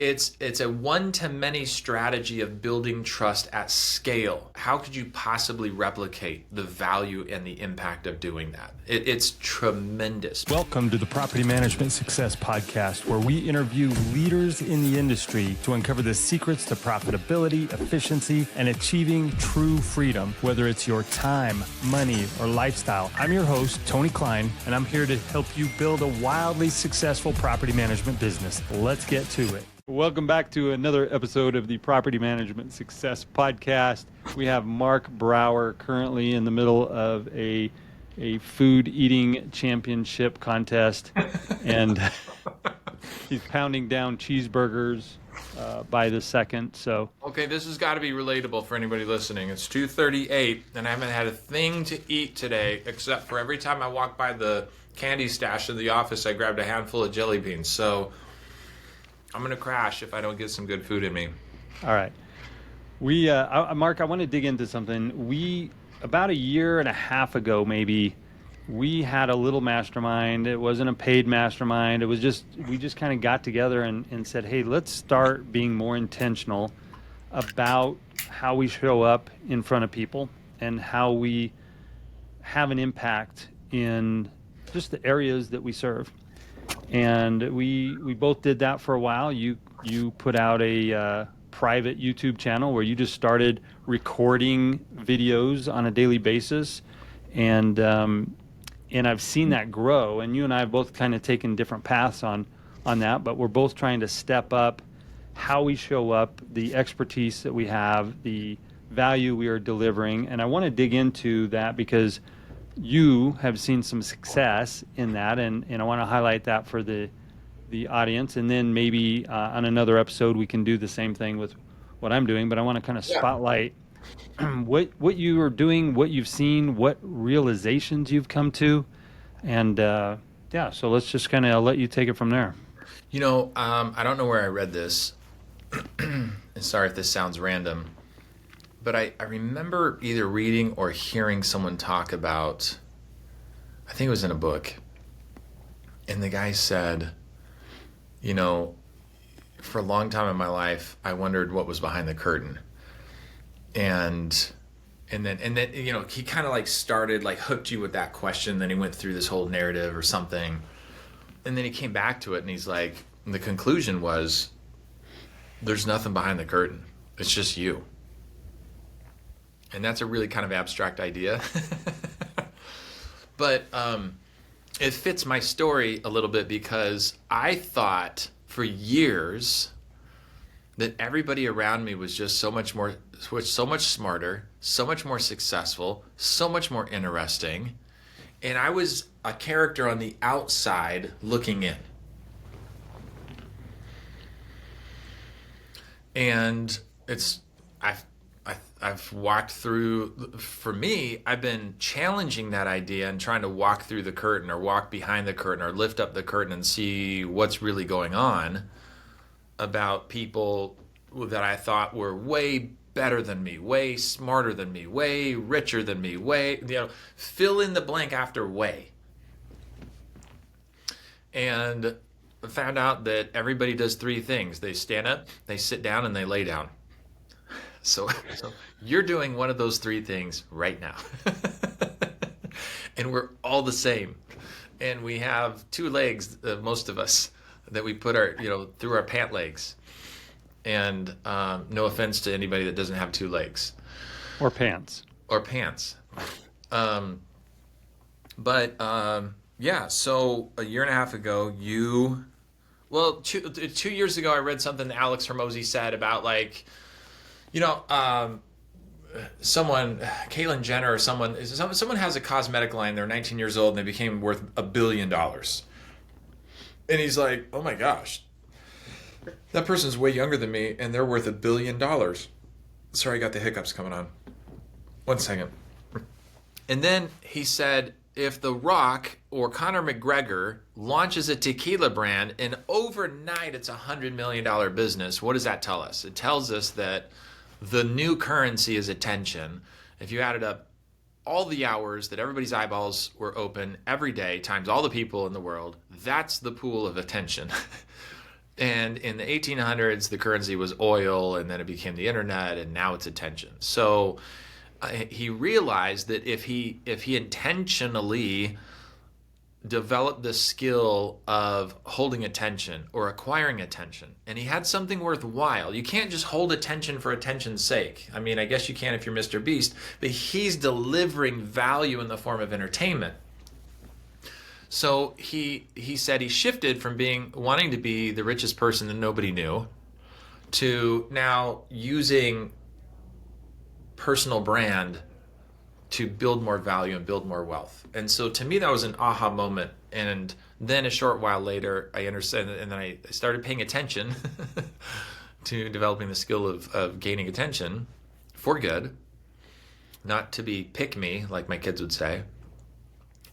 It's a one-to-many strategy of building trust at scale. How could you possibly replicate the value and the impact of doing that? It's tremendous. Welcome to the Property Management Success Podcast, where we interview leaders in the industry to uncover the secrets to profitability, efficiency, and achieving true freedom, whether it's your time, money, or lifestyle. I'm your host, Tony Cline, and I'm here to help you build a wildly successful property management business. Let's get to it. Welcome back to another episode of the Property Management Success Podcast. We have Mark Brower currently in the middle of a food eating championship contest, and he's pounding down cheeseburgers by the second. So okay, this has got to be relatable for anybody listening. It's 2:38, and I haven't had a thing to eat today, except for every time I walk by the candy stash in the office, I grabbed a handful of jelly beans. So I'm going to crash if I don't get some good food in me. All right. Mark, I want to dig into something. About a year and a half ago, maybe, we had a little mastermind. It wasn't a paid mastermind. We just kind of got together and said, hey, let's start being more intentional about how we show up in front of people and how we have an impact in just the areas that we serve. And we both did that for a while. You put out a private YouTube channel where you just started recording videos on a daily basis, and I've seen that grow. And you and I have both kind of taken different paths on that, but we're both trying to step up how we show up, the expertise that we have, the value we are delivering. And I want to dig into that because you have seen some success in that, and I want to highlight that for the audience, and then maybe on another episode we can do the same thing with what I'm doing. But I want to kind of spotlight what you are doing, what you've seen, what realizations you've come to, and so let's just kind of let you take it from there. I don't know where I read this. And sorry if this sounds random, but I remember either reading or hearing someone talk about, I think it was in a book, and the guy said, for a long time in my life, I wondered what was behind the curtain. And then he kind of started hooked you with that question. Then he went through this whole narrative or something. And then he came back to it and he's like, the conclusion was, there's nothing behind the curtain. It's just you. And that's a really kind of abstract idea. But it fits my story a little bit because I thought for years that everybody around me was just so much smarter, so much more successful, so much more interesting. And I was a character on the outside looking in. And I've walked through, for me, I've been challenging that idea and trying to walk through the curtain or walk behind the curtain or lift up the curtain and see what's really going on about people that I thought were way better than me, way smarter than me, way richer than me, fill in the blank after way. And I found out that everybody does three things. They stand up, they sit down, and they lay down. So you're doing one of those three things right now. And we're all the same. And we have two legs, most of us, that we put through our pant legs. And no offense to anybody that doesn't have two legs. Or pants. So a year and a half ago, 2 years ago, I read something that Alex Hormozy said about someone, Caitlyn Jenner or someone has a cosmetic line. They're 19 years old and they became worth $1 billion. And he's like, oh my gosh, that person's way younger than me and they're worth $1 billion. Sorry, I got the hiccups coming on. 1 second. And then he said, if The Rock or Conor McGregor launches a tequila brand and overnight it's a $100 million business, what does that tell us? It tells us that the new currency is attention. If you added up all the hours that everybody's eyeballs were open every day times all the people in the world, that's the pool of attention. And in the 1800s, the currency was oil, and then it became the internet, and now it's attention. So he realized that if he intentionally developed the skill of holding attention or acquiring attention, and he had something worthwhile. You can't just hold attention for attention's sake. I mean, I guess you can if you're Mr. Beast, but he's delivering value in the form of entertainment. So he said he shifted from wanting to be the richest person that nobody knew to now using personal brand to build more value and build more wealth. And so to me, that was an aha moment. And then a short while later, I understood, and then I started paying attention to developing the skill of gaining attention for good, not to be pick me, like my kids would say.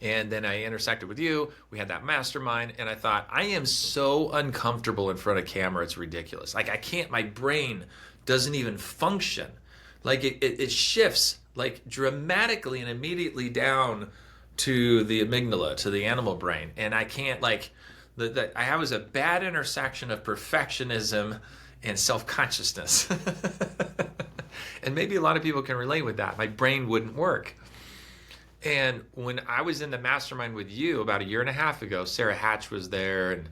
And then I intersected with you. We had that mastermind, and I thought, I am so uncomfortable in front of camera, it's ridiculous. Like, I can't, my brain doesn't even function. Like, it shifts like dramatically and immediately down to the amygdala, to the animal brain. And I can't, like, I have a bad intersection of perfectionism and self-consciousness. And maybe a lot of people can relate with that. My brain wouldn't work. And when I was in the mastermind with you about a year and a half ago, Sarah Hatch was there, and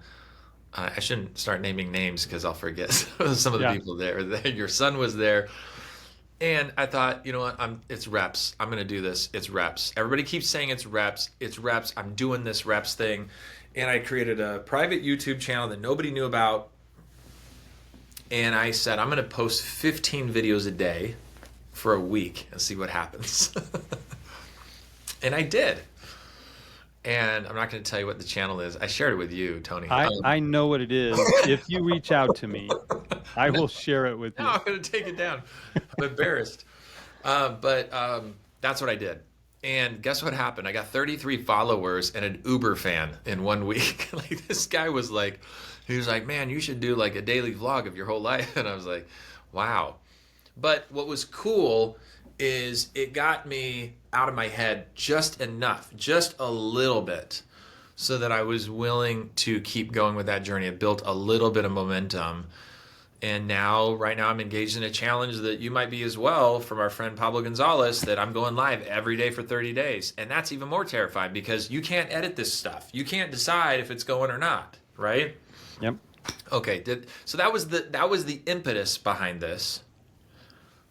I shouldn't start naming names because I'll forget some of the people there. Your son was there. And I thought, you know what, it's reps. I'm going to do this. It's reps. Everybody keeps saying it's reps. It's reps. I'm doing this reps thing. And I created a private YouTube channel that nobody knew about. And I said, I'm going to post 15 videos a day for a week and see what happens. And I did. And I'm not going to tell you what the channel is. I shared it with you, Tony. I know what it is. If you reach out to me, I will share it with you. No, I'm going to take it down. I'm embarrassed. But that's what I did. And guess what happened? I got 33 followers and an Uber fan in 1 week. Like, this guy was like, he was like, man, you should do like a daily vlog of your whole life. And I was like, wow. But what was cool is it got me out of my head just enough, just a little bit, so that I was willing to keep going with that journey. It built a little bit of momentum. And right now I'm engaged in a challenge that you might be as well, from our friend Pablo Gonzalez, that I'm going live every day for 30 days. And that's even more terrifying because you can't edit this stuff. You can't decide if it's going or not, right? Yep. Okay. So that was the impetus behind this.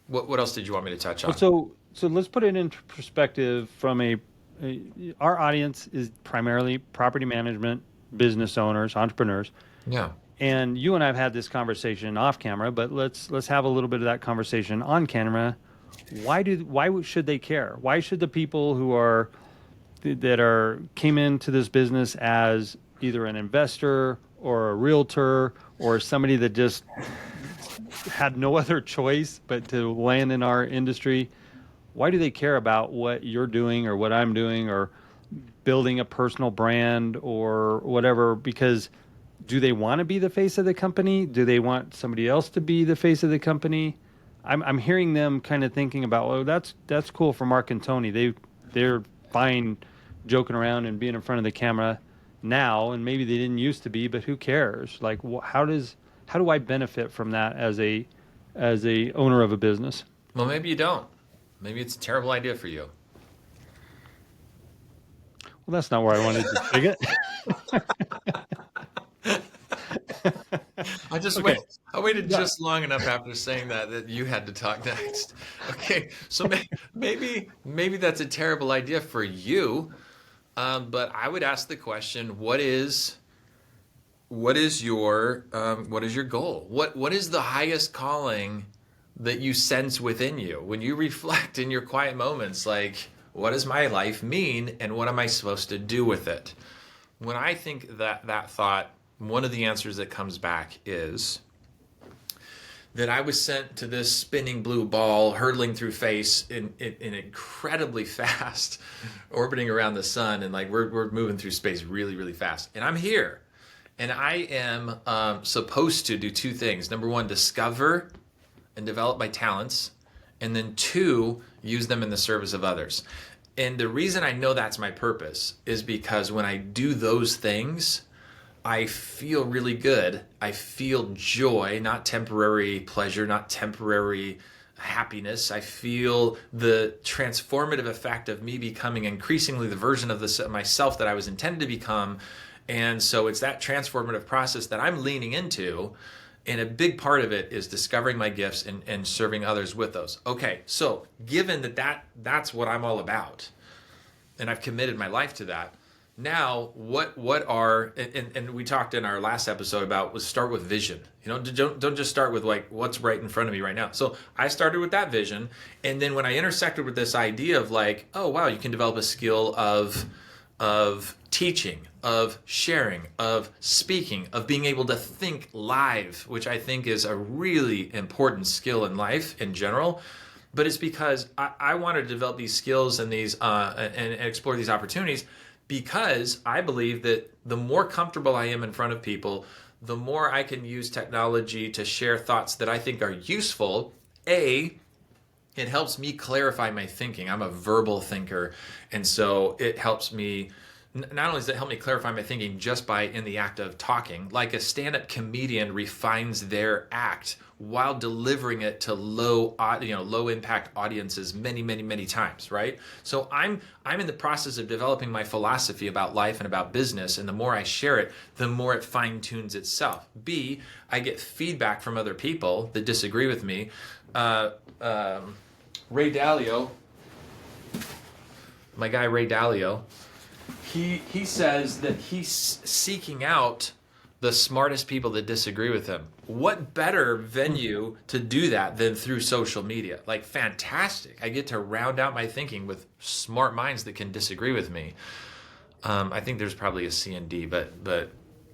What else did you want me to touch on? So let's put it into perspective from our audience is primarily property management, business owners, entrepreneurs. Yeah. And you and I have had this conversation off camera, but let's have a little bit of that conversation on camera. Why should they care? Why should the people who came into this business as either an investor or a realtor or somebody that just had no other choice but to land in our industry, why do they care about what you're doing or what I'm doing or building a personal brand or whatever? Because do they want to be the face of the company? Do they want somebody else to be the face of the company? I'm hearing them kind of thinking about, well, that's cool for Mark and Tony. They're fine joking around and being in front of the camera now, and maybe they didn't used to be, but who cares? Like, how do I benefit from that as a owner of a business? Well, maybe you don't. Maybe it's a terrible idea for you. Well, that's not where I wanted to take it. I waited just long enough after saying that you had to talk next. Okay, so maybe that's a terrible idea for you, but I would ask the question: what is your goal? What is the highest calling that you sense within you when you reflect in your quiet moments? Like, what does my life mean, and what am I supposed to do with it? When I think that thought, one of the answers that comes back is that I was sent to this spinning blue ball hurtling through space in incredibly fast, orbiting around the sun, and like we're moving through space really, really fast. And I'm here, and I am supposed to do two things. Number one, discover and develop my talents, and then two, use them in the service of others. And the reason I know that's my purpose is because when I do those things, I feel really good. I feel joy, not temporary pleasure, not temporary happiness. I feel the transformative effect of me becoming increasingly the version of myself that I was intended to become. And so it's that transformative process that I'm leaning into. And a big part of it is discovering my gifts and serving others with those. Okay, so given that's what I'm all about, and I've committed my life to that. Now, what are and we talked in our last episode about was start with vision. Don't just start with like what's right in front of me right now. So I started with that vision, and then when I intersected with this idea of like, oh wow, you can develop a skill of teaching, of sharing, of speaking, of being able to think live, which I think is a really important skill in life in general. But it's because I want to develop these skills and these and explore these opportunities because I believe that the more comfortable I am in front of people, the more I can use technology to share thoughts that I think are useful. It helps me clarify my thinking. I'm a verbal thinker, and so it helps me. Not only does it help me clarify my thinking just by in the act of talking, like a stand-up comedian refines their act while delivering it to low impact audiences many times, right? So I'm in the process of developing my philosophy about life and about business, and the more I share it, the more it fine-tunes itself. I get feedback from other people that disagree with me. Ray Dalio, my guy Ray Dalio, he says that he's seeking out the smartest people that disagree with him. What better venue to do that than through social media? Like, fantastic. I get to round out my thinking with smart minds that can disagree with me. I think there's probably a C and D, but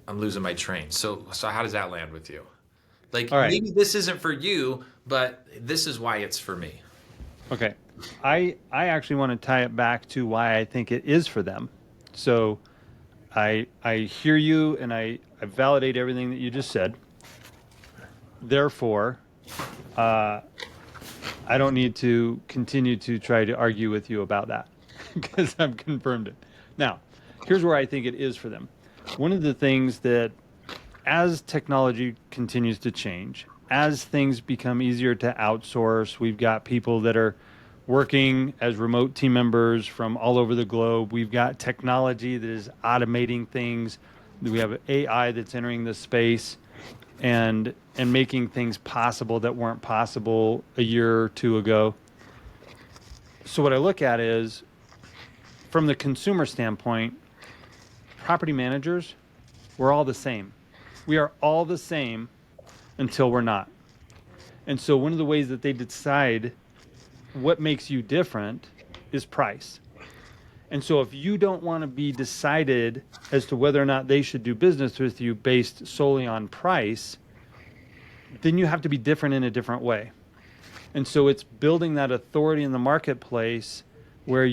I'm losing my train. So how does that land with you? Like, All right. maybe this isn't for you, but this is why it's for me. Okay. I actually want to tie it back to why I think it is for them. So I hear you, and I validate everything that you just said. Therefore, I don't need to continue to try to argue with you about that because I've confirmed it. Now, here's where I think it is for them. One of the things that as technology continues to change, as things become easier to outsource, we've got people that are working as remote team members from all over the globe. We've got technology that is automating things. We have AI that's entering the space and making things possible that weren't possible a year or two ago. So what I look at is, from the consumer standpoint, property managers, we're all the same. We are all the same until we're not. And so one of the ways that they decide what makes you different is price. And so if you don't want to be decided as to whether or not they should do business with you based solely on price, then you have to be different in a different way. And so it's building that authority in the marketplace where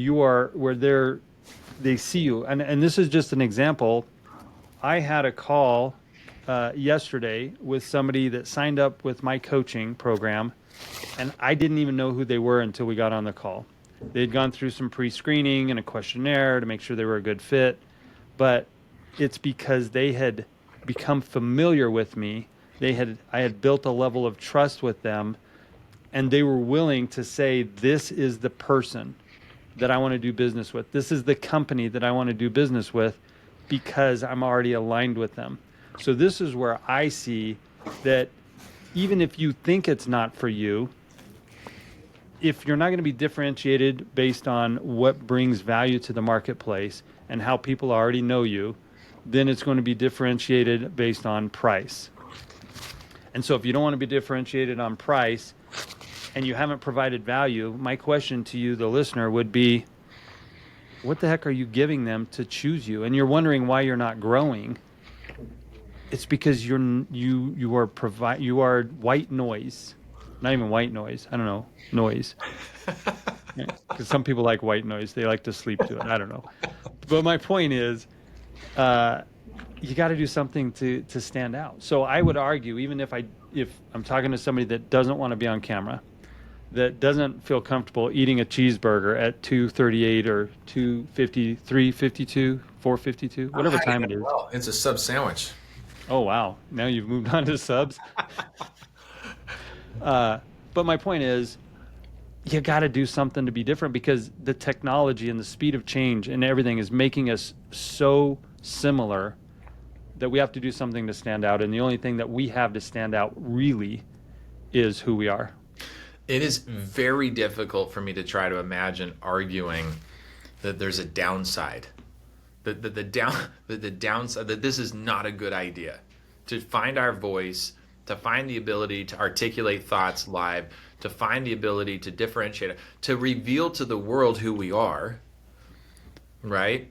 they see you. And this is just an example. I had a call yesterday with somebody that signed up with my coaching program, and I didn't even know who they were until we got on the call. They'd gone through some pre-screening and a questionnaire to make sure they were a good fit, but it's because they had become familiar with me. I had built a level of trust with them, and they were willing to say, this is the person that I want to do business with. This is the company that I want to do business with because I'm already aligned with them. So this is where I see that even if you think it's not for you, if you're not going to be differentiated based on what brings value to the marketplace and how people already know you, then it's going to be differentiated based on price. And so if you don't want to be differentiated on price and you haven't provided value, my question to you, the listener, would be, what the heck are you giving them to choose you? And you're wondering why you're not growing. It's because you are white noise. Not even white noise. I don't know. Noise. Because some people like white noise. They like to sleep to it. I don't know. But my point is, you got to do something to stand out. So I would argue, even if I'm talking to somebody that doesn't want to be on camera, that doesn't feel comfortable eating a cheeseburger at 2:38 or 2:50, 3:52, 4:52, whatever time it is. Well, it's a sub sandwich. Oh wow, now you've moved on to subs. But my point is, you got to do something to be different because the technology and the speed of change and everything is making us so similar that we have to do something to stand out. And the only thing that we have to stand out really is who we are. It is very difficult for me to try to imagine arguing that there's a downside. The downside that this is not a good idea. To find our voice, to find the ability to articulate thoughts live, to find the ability to differentiate, to reveal to the world who we are, right?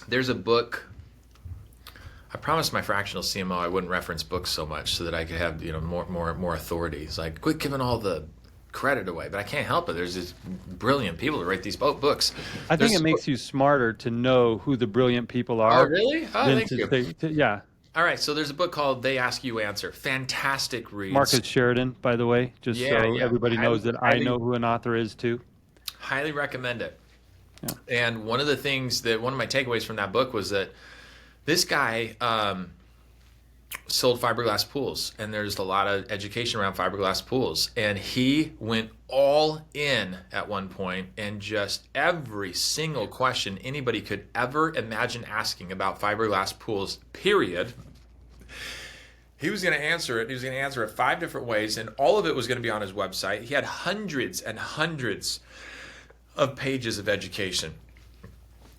There's a book. I promised my fractional CMO I wouldn't reference books so much so that I could have more authority. It's like, quit giving all the credit away, but I can't help it. There's these brilliant people that write these books. I think it makes you smarter to know who the brilliant people are. Oh, really? Oh, thank you. Yeah. All right, so there's a book called They Ask You Answer. Fantastic reads. Marcus Sheridan, by the way, just so everybody knows that I know who an author is too. Highly recommend it. Yeah. And one of my takeaways from that book was that this guy sold fiberglass pools, and there's a lot of education around fiberglass pools. And he went all in at one point, and just every single question anybody could ever imagine asking about fiberglass pools, period, he was going to answer it. He was going to answer it 5 different ways, and all of it was going to be on his website. He had hundreds and hundreds of pages of education.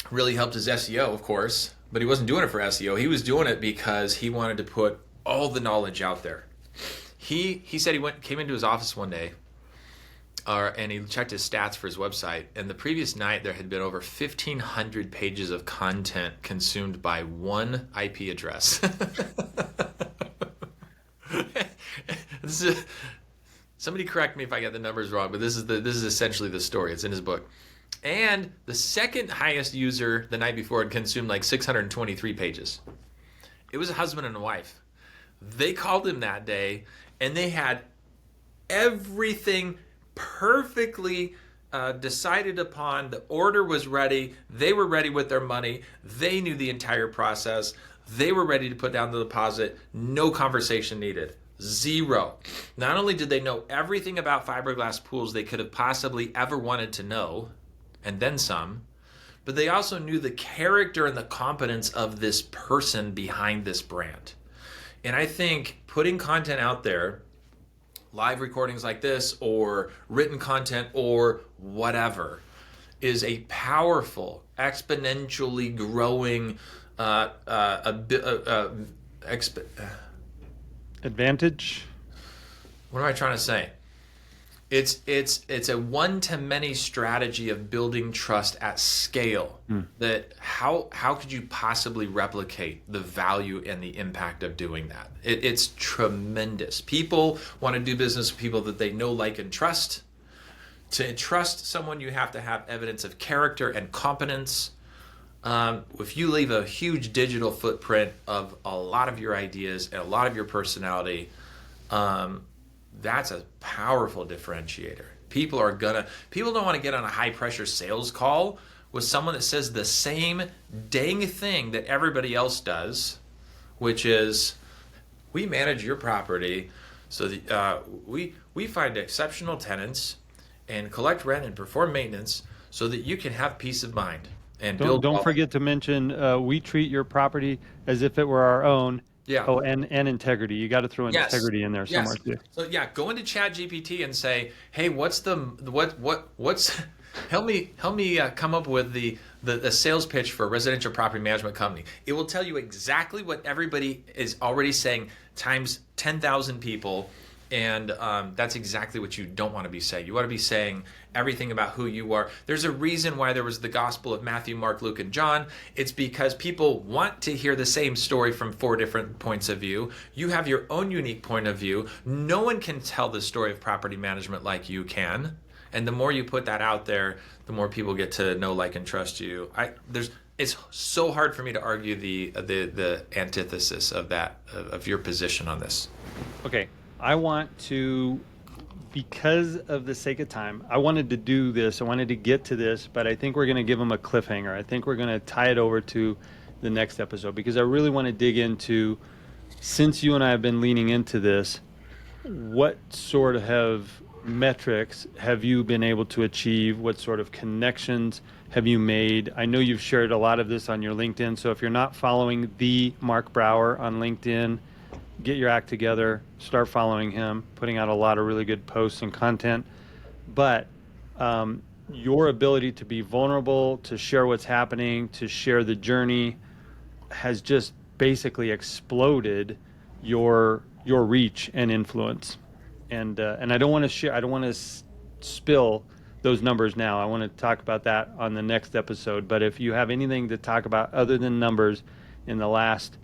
Really helped his SEO, of course. But he wasn't doing it for SEO. He was doing it because he wanted to put all the knowledge out there. He said he came into his office one day, and he checked his stats for his website. And the previous night, there had been over 1,500 pages of content consumed by one IP address. Somebody correct me if I get the numbers wrong, but this is essentially the story. It's in his book. And the second highest user the night before had consumed like 623 pages. It was a husband and a wife. They called him that day, and they had everything perfectly decided upon. The order was ready. They were ready with their money. They knew the entire process. They were ready to put down the deposit. No conversation needed. Zero. Not only did they know everything about fiberglass pools they could have possibly ever wanted to know, and then some, but they also knew the character and the competence of this person behind this brand. And I think putting content out there, live recordings like this, or written content, or whatever, is a powerful, exponentially growing advantage. What am I trying to say? It's a one-to-many strategy of building trust at scale. That how could you possibly replicate the value and the impact of doing that? It's tremendous. People want to do business with people that they know, like, and trust. To trust someone, you have to have evidence of character and competence. If you leave a huge digital footprint of a lot of your ideas and a lot of your personality, that's a powerful differentiator. People don't want to get on a high pressure sales call with someone that says the same dang thing that everybody else does, which is, we manage your property so that we find exceptional tenants and collect rent and perform maintenance so that you can have peace of mind and don't forget to mention we treat your property as if it were our own. Yeah. Oh, and integrity. You got to throw integrity in there somewhere too. So yeah, go into ChatGPT and say, "Hey, what's help me come up with the sales pitch for a residential property management company." It will tell you exactly what everybody is already saying times 10,000 people. And that's exactly what you don't want to be saying. You want to be saying everything about who you are. There's a reason why there was the gospel of Matthew, Mark, Luke, and John. It's because people want to hear the same story from 4 different points of view. You have your own unique point of view. No one can tell the story of property management like you can. And the more you put that out there, the more people get to know, like, and trust you. It's so hard for me to argue the antithesis of that, of your position on this. Okay. I want to because of the sake of time, I wanted to do this. I wanted to get to this, but I think we're going to give them a cliffhanger. I think we're going to tie it over to the next episode because I really want to dig into, since you and I have been leaning into this, what sort of metrics have you been able to achieve? What sort of connections have you made? I know you've shared a lot of this on your LinkedIn. So if you're not following the Mark Brower on LinkedIn, get your act together, start following him, putting out a lot of really good posts and content. But your ability to be vulnerable, to share what's happening, to share the journey has just basically exploded your reach and influence. And I don't want to share, I don't want to spill those numbers now. I want to talk about that on the next episode. But if you have anything to talk about other than numbers in the last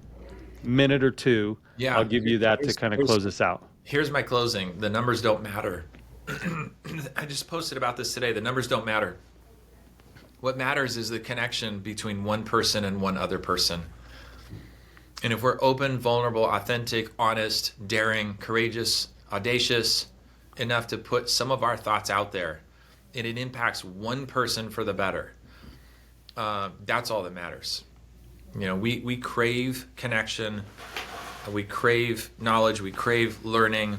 minute or two, I'll give you that to kind of close us out. Here's my closing. The numbers don't matter. I just posted about this today. The numbers don't matter. What matters is the connection between one person and one other person. And if we're open, vulnerable, authentic, honest, daring, courageous, audacious enough to put some of our thoughts out there, and it impacts one person for the better, that's all that matters. We crave connection, we crave knowledge, we crave learning.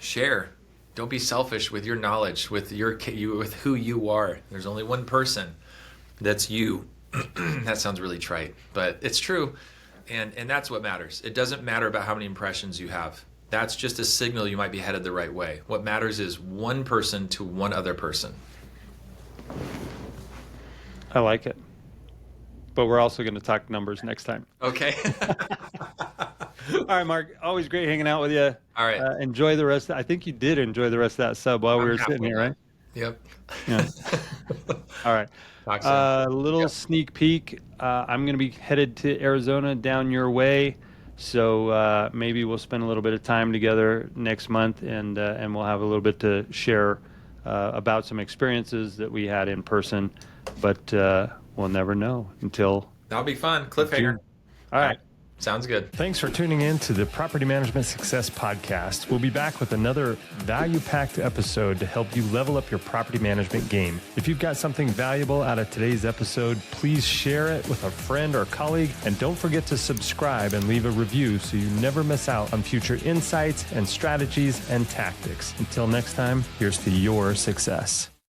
Share. Don't be selfish with your knowledge, with who you are. There's only one person. That's you. That sounds really trite, but it's true. And that's what matters. It doesn't matter about how many impressions you have. That's just a signal you might be headed the right way. What matters is one person to one other person. I like it. But we're also going to talk numbers next time. Okay. All right, Mark. Always great hanging out with you. All right. Enjoy the rest. I think you did enjoy the rest of that sub while we were sitting here, right? Yep. Yeah. All right. Talk soon. Little sneak peek. I'm going to be headed to Arizona down your way. So maybe we'll spend a little bit of time together next month and we'll have a little bit to share about some experiences that we had in person. But we'll never know until That'll be fun. Cliffhanger. June. All right. Sounds good. Thanks for tuning in to the Property Management Success Podcast. We'll be back with another value-packed episode to help you level up your property management game. If you've got something valuable out of today's episode, please share it with a friend or colleague, and don't forget to subscribe and leave a review so you never miss out on future insights and strategies and tactics. Until next time, here's to your success.